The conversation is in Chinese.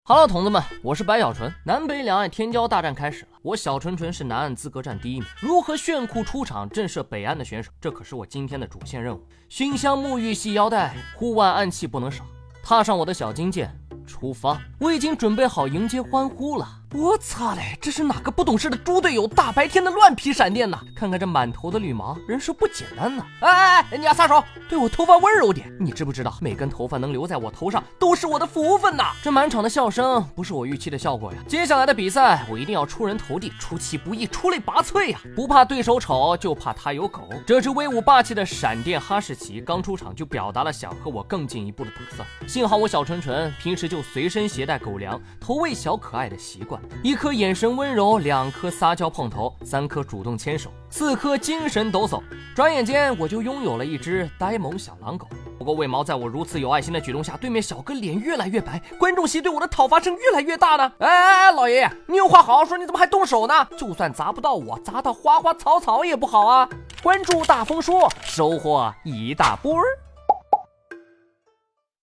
哈喽，同志们，我是白小纯。南北两岸天骄大战开始了，我小纯纯是南岸资格战第一名。如何炫酷出场震慑北岸的选手，这可是我今天的主线任务。熏香沐浴系腰带，户外暗器不能少。踏上我的小金剑，出发！我已经准备好迎接欢呼了。我擦嘞，这是哪个不懂事的猪队友大白天的乱劈闪电呢？看看这满头的绿毛，人是不简单呢。哎，你要撒手，对我头发温柔点。你知不知道，每根头发能留在我头上，都是我的福分呐！这满场的笑声不是我预期的效果呀。接下来的比赛，我一定要出人头地，出其不意，出类拔萃呀！不怕对手丑，就怕他有狗。这只威武霸气的闪电哈士奇刚出场就表达了想和我更进一步的打算。幸好我小纯纯平时就随身携带狗粮，投喂小可爱的习惯。1颗眼神温柔，2颗撒娇碰头，3颗主动牵手，4颗精神抖擞。转眼间我就拥有了一只呆萌小狼狗。不过为毛在我如此有爱心的举动下，对面小哥脸越来越白，观众席对我的讨伐声越来越大呢？哎，老爷爷，你有话好好说，你怎么还动手呢？就算砸不到我，砸到花花草草也不好啊！关注大风说，收获一大波儿。